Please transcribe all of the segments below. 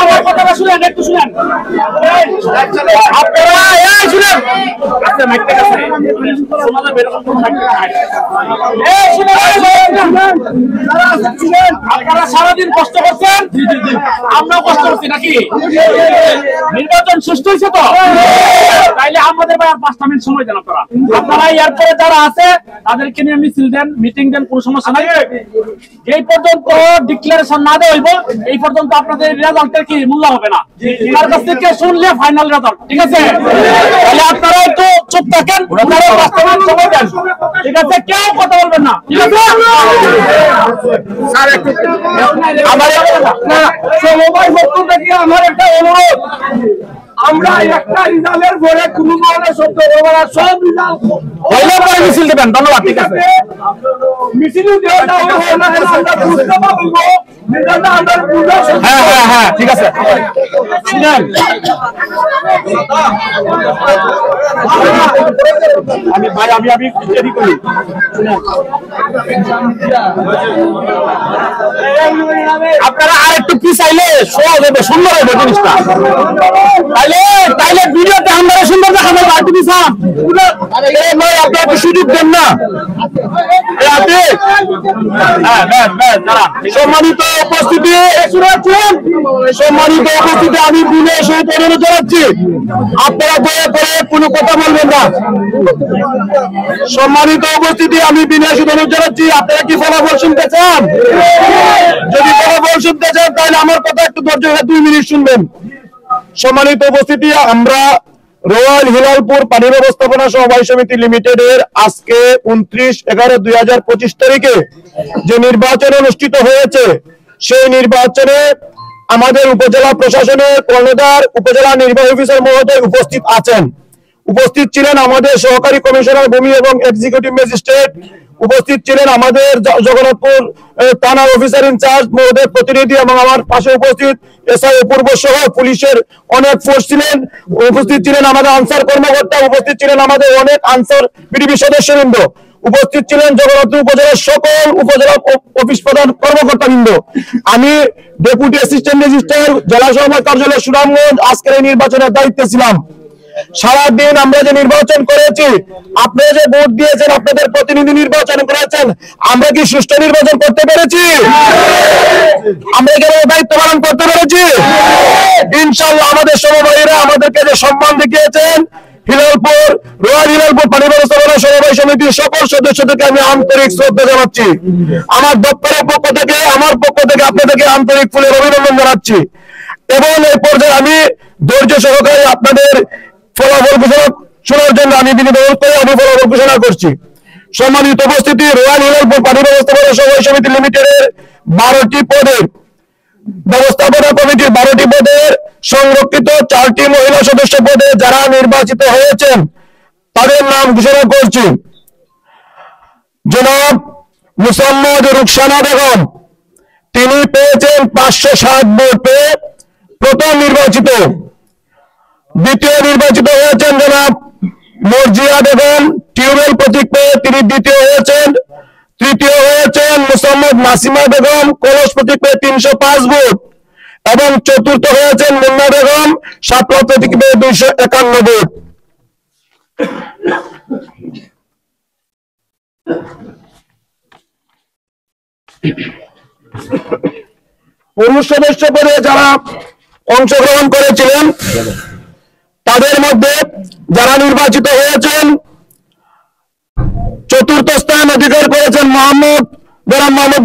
আমার কথাটা শুনেন, একটু শুনেন আপনারা সারাদিন কষ্ট করছেন, আমরাও কষ্ট করছি নাকি? নির্বাচন সুষ্ঠু হয়েছে তো? তাইলে আমাদের ভাই আর 5 মিনিট সময় দেন আপনারা। আপনারা এরপরে যারা আছে তাদেরকে নিয়ে মিছিল দেন, মিটিং দেন, কোনো সমস্যা নাই। এই পর্যন্ত ডিক্লারেশন না দেওয়া হইব, এই পর্যন্ত আপনাদের রেজাল্টের কি মূল্য হবে না। তার কাছ থেকে শুনলে ফাইনাল রেজাল্ট, ঠিক আছে? তাহলে আপনারা একটু চুপ থাকেন, সময় দেন, ঠিক আছে? কেউ কথা বলবেন না, ঠিক আছে? আমার একটা অনুরোধ, আমরা একটা রিজাল্টের পরে কোন ধরনের শব্দ বলবো না, সব রিজাল্ট হইলে পরে মিছিল দেবেন। ধন্যবাদ, ঠিক আছে? মিছিল দেওয়া যাবে না, আমরা বুঝতে পারবো রিজাল্টটা আমরা বুঝতে। হ্যাঁ হ্যাঁ হ্যাঁ, ঠিক আছে। শুনেন, আমি ভাই আমি রেডি করি। আপনারা আর একটু কি চাইলে সহজ হবে, সুন্দর হবে জিনিসটা। তাইলে ভিডিওতে আমরা সুন্দর দেখাবো। আপনি সাহেব আপনার সুযোগ দেন না। সম্মানিত উপস্থিতি, আমি বিনয়ের সহিত অনুরোধ জানাচ্ছি আপনারা দয়া করে কোনো কথা বলবেন না। সম্মানিত উপস্থিতি, আমি বিনয়ের সহিত অনুরোধ জানাচ্ছি আপনারা কি ফলাফল শুনতে চান? যদি ফলাফল শুনতে চান তাহলে আমার কথা একটু ধৈর্য ধরে 2 মিনিট শুনবেন। সম্মানিত উপস্থিতি, আমরা রয়্যাল হিলালপুর পানি ব্যবস্থাপনা সমবায় সমিতি লিমিটেডের আজকে 29/11/2025 তারিখে যে নির্বাচন অনুষ্ঠিত হয়েছে, সেই নির্বাচনে আমাদের উপজেলা প্রশাসনের কর্ণধার উপজেলা নির্বাহী অফিসার মহোদয় উপস্থিত আছেন। উপস্থিত ছিলেন আমাদের সহকারী কমিশনার ভূমি এবং এক্সিকিউটিভ ম্যাজিস্ট্রেট, উপস্থিত ছিলেন আমাদের জগন্নাথপুর থানার অফিসার ইনচার্জ মহোদয় প্রতিনিধি, এবং আমার পাশে উপস্থিত এসআই অপূর্ব সহ পুলিশের অনেক ফোর্স ছিলেন। উপস্থিত ছিলেন আমাদের আনসার কর্মকর্তা, উপস্থিত ছিলেন আমাদের অনেক আনসার বিডিবি সদস্যবৃন্দ, উপস্থিত ছিলেন জগন্নাথপুর উপজেলার সকল উপজেলা অফিস প্রধান কর্মকর্তাবৃন্দ। আমি ডেপুটি অ্যাসিস্ট্যান্ট রেজিস্ট্রার জেলা সহকারী কার্যালয় সুনামগঞ্জ আজকের এই নির্বাচনের দায়িত্বে ছিলাম। সারাদিন আমরা যে নির্বাচন করেছি, আপনারা যে ভোট দিয়েছেন, আপনাদের প্রতিনিধি নির্বাচন করেছেন, আমরা কি সুষ্ঠু নির্বাচন করতে পেরেছি? আমরা কি দায়িত্ব পালন করতে পেরেছি? ইনশাআল্লাহ আমাদের সমবায়ীরা আমাদেরকে যে সম্মান দেখিয়েছেন, হিলালপুর রয়্যাল হিলালপুর পানি ব্যবস্থাপনা সমবায় সমিতির সকল সদস্যদেরকে আমি আন্তরিক শ্রদ্ধা জানাচ্ছি। আমার দপ্তরের পক্ষ থেকে, আমার পক্ষ থেকে আপনাদেরকে আন্তরিক ফুলের অভিনন্দন জানাচ্ছি। এবং এই পর্যায়ে আমি ধৈর্য সহকারে আপনাদের ফলাফল ঘোষণা শোনার জন্য আমি বিনীত অনুরোধ করে আমি ফলাফল ঘোষণা করছি। সম্মানিত উপস্থিতি, রয়্যাল হিলালপুর পানি ব্যবস্থাপনা সমবায় সমিতি লিমিটেডের 12টি পদের ব্যবস্থাপনা কমিটির 12টি পদের সংরক্ষিত 4টি মহিলা সদস্য পদে যারা নির্বাচিত হয়েছেন তাদের নাম ঘোষণা করছি। জনাব মুসাম্মদ রুকসানা বেগম, তিনি পেয়েছেন 560 ভোট পেয়ে প্রথম নির্বাচিত। দ্বিতীয় নির্বাচিত হয়েছেন জনাব মর্জিয়া বেগম, টিউবওয়েল প্রতীক পেয়ে তিনি দ্বিতীয় হয়েছেন। তৃতীয় হয়েছেন মুসাম্মদ নাসিমা বেগম, কলস প্রতীক পেয়ে 305 ভোট। এবং চতুর্থ হয়েছেন মুন্না বেগম, সাপলা প্রতীক পেয়ে 251 ভোট। পুরুষ সদস্য পদে যারা অংশগ্রহণ করেছিলেন তাদের মধ্যে যারা নির্বাচিত হয়েছেন, চতুর্থ স্থান অধিকার করেছেন মোহাম্মদ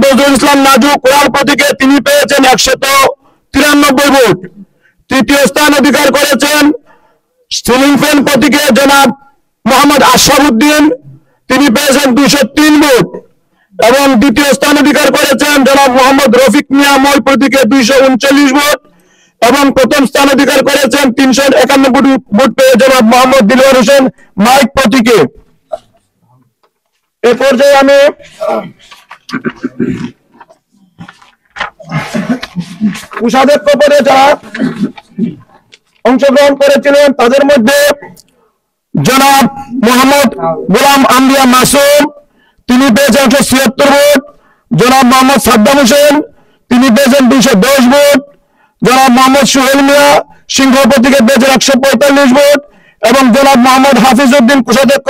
নজরুল ইসলাম নাজু, কোরআন প্রতীকে তিনি পেয়েছেন 193 ভোট। তৃতীয় স্থান অধিকার করেছেন সিলিং ফ্যান প্রতীকে জনাব মোহাম্মদ আশরাফুদ্দিন, তিনি পেয়েছেন 203 ভোট। এবং দ্বিতীয় স্থান অধিকার করেছেন জনাব মোহাম্মদ রফিক মিয়া মই প্রতীকে 239 ভোট। এবং প্রথম স্থান অধিকার করেছেন 351 ভোট পেয়ে জনাব মোহাম্মদ দিলওয়ার হোসেন মাইক প্রতীকে। এ পর্যায়ে আমি কোষাধ্যক্ষ পদে যারা অংশগ্রহণ করেছিলেন তাদের মধ্যে জনাব মোহাম্মদ গোলাম আম্বিয়া মাসুম, তিনি পেয়েছেন 176 ভোট। জনাব মোহাম্মদ সাদ্দাম হোসেন তিনি পেয়েছেন 210 ভোট। জনাব মোহাম্মদ সোহেল মিয়া সিংহ প্রতীকে পেয়েছেন 145 ভোট এবং জনাব মোহাম্মদ হাফিজ উদ্দিন কোষাধ্যক্ষ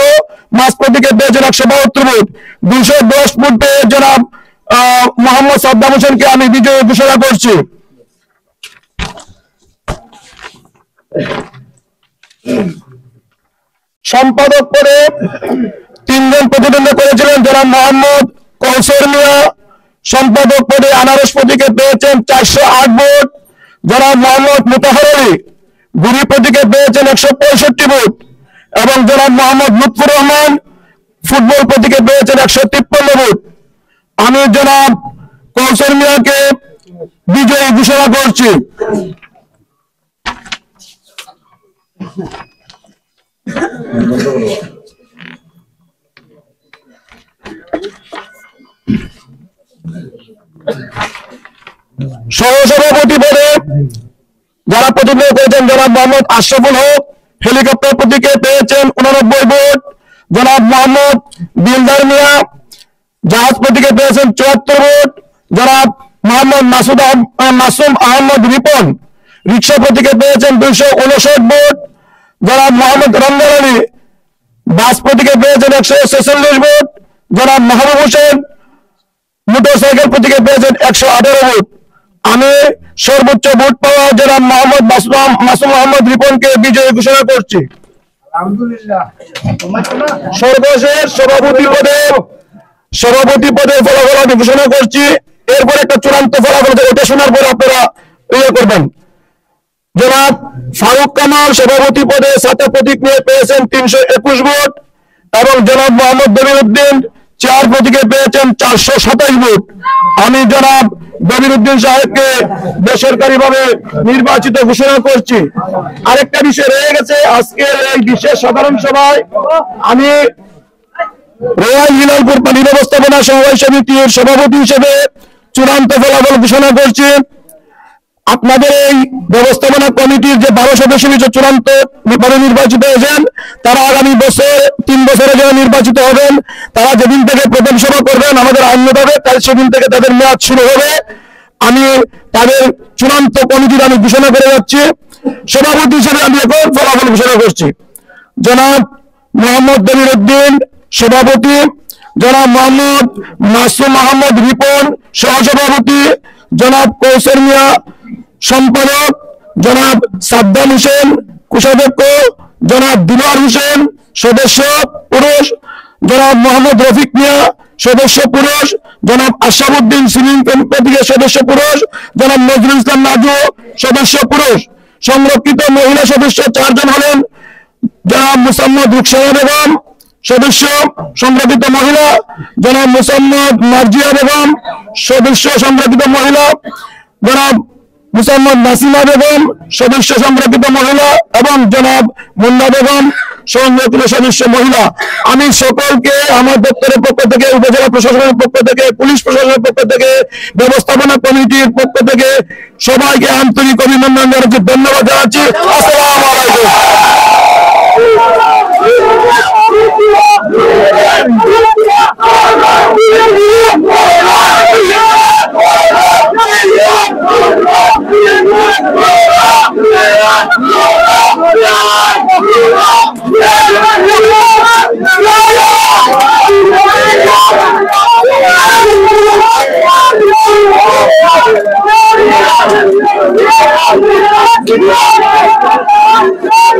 মাছ প্রতীকে পেয়েছেন 172 ভোট। 210 ভোট পেয়ে জনাব মোহাম্মদ সাদ্দাম হোসেনকে আমি বিজয়ী ঘোষণা করছি। সম্পাদক পদে 3 জন প্রতিদ্বন্দ্বিতা করেছিলেন। জনাব মোহাম্মদ কৌসর মিয়া সম্পাদক পদে আনারস প্রতীকে পেয়েছেন 408 ভোট। জনাব মোহাম্মদ মুতাহার আলী গুড়ি প্রতীকে পেয়েছেন 165 ভোট এবং জনাব মোহাম্মদ লুৎফুর রহমান ফুটবল প্রতীকে পেয়েছেন 153 ভোট। আমি জনাব কৌসর মিয়াকে বিজয়ী ঘোষণা করছি। সহসভাপতি পদে যারা প্রতিদ্বন্দ্বিতা করেছেন জনাব মোহাম্মদ আশরাফুল হক হেলিকপ্টার প্রতীকে পেয়েছেন 89 ভোট। জনাব মোহাম্মদ দিলদার মিয়া জাহাজ প্রতীকে পেয়েছেন 74 ভোট। জনাব মোহাম্মদ মাসুম আহমদ রিপন রিক্সা প্রতীকে পেয়েছেন 259 ভোট। জনাব মোহাম্মদ রমজান আলী বাস প্রতীকে পেয়েছেন 146 ভোট। জনাব মাহবুব হোসেন মোটরসাইকেল প্রতীকে পেয়েছেন 118 ভোট। আমি সর্বোচ্চ ভোট পাওয়া জনাব মোহাম্মদ মাসুম আহমদ রিপনকে বিজয়ী ঘোষণা করছি। সর্বশেষ সভাপতি পদে ফলাফল আমি ঘোষণা করছি। এরপর একটা চূড়ান্ত ফলাফল ওটা শোনার পর আপনারা ইয়ে করবেন। জনাব ফারুক কামাল সভাপতি পদে ছাতা প্রতীক নিয়ে পেয়েছেন 321 ভোট এবং জনাব মোহাম্মদ দবির উদ্দিন চেয়ার প্রতীকে পেয়েছেন 427 ভোট। আমি জনাব দবির উদ্দিন সাহেবকে বেসরকারি ভাবে নির্বাচিত ঘোষণা করছি। আরেকটা বিষয় রয়ে গেছে, আজকের এই বিশেষ সাধারণ সভায় আমি রয়্যাল হিলালপুর পানি ব্যবস্থাপনা সমবায় সমিতির সভাপতি হিসেবে চূড়ান্ত ফলাফল ঘোষণা করছি। আপনাদের এই ব্যবস্থাপনা কমিটির যে 12 সদস্য চূড়ান্ত নির্বাচিত হয়েছেন তারা আগামী বছর 3 বছরের জন্য নির্বাচিত হবেন। তারা যেদিন থেকে প্রথম সভা করবেন আমাদের আইন মোতাবেক তাই সেদিন থেকে তাদের মেয়াদ শুরু হবে। আমি তাদের চূড়ান্ত কমিটির আমি ঘোষণা করে যাচ্ছি। সভাপতি হিসেবে আমি এখন ফলাফল ঘোষণা করছি। জনাব মোহাম্মদ দবির উদ্দিন সভাপতি, জনাব মোহাম্মদ মাসুম আহমদ রিপন সহসভাপতি, জনাব কৌসর মিয়া সম্পাদক, জনাব সাদ্দাম হোসেন কোষাধ্যক্ষ, জনাব দিলার হোসেন সদস্য পুরুষ, জনাব মোহাম্মদ রফিক মিয়া সদস্য পুরুষ, জনাব আশরাফুদ্দিন সিলিম প্রতীকের সদস্য পুরুষ, জনাব নজরুল ইসলাম নাজু সদস্য পুরুষ। সংরক্ষিত মহিলা সদস্য 4 জন হলেন জনাব মুসাম্মদ রুকসানা বেগম সদস্য সংরক্ষিত মহিলা, জনাব মুসাম্মদ মার্জিয়া বেগম সদস্য সংরক্ষিত মহিলা, জনাব মুসাম্মদ নাসিমা বেগম সদস্য সংরক্ষিত মহিলা এবং জনাব মুন্না বেগম সংরক্ষিত সদস্য মহিলা। আমি সকলকে আমার দপ্তরের পক্ষ থেকে, উপজেলা প্রশাসনের পক্ষ থেকে, পুলিশ প্রশাসনের পক্ষ থেকে, ব্যবস্থাপনা কমিটির পক্ষ থেকে সবাইকে আন্তরিক অভিনন্দন জানাচ্ছি, ধন্যবাদ জানাচ্ছি। আসসালামু আলাইকুম। Yeah.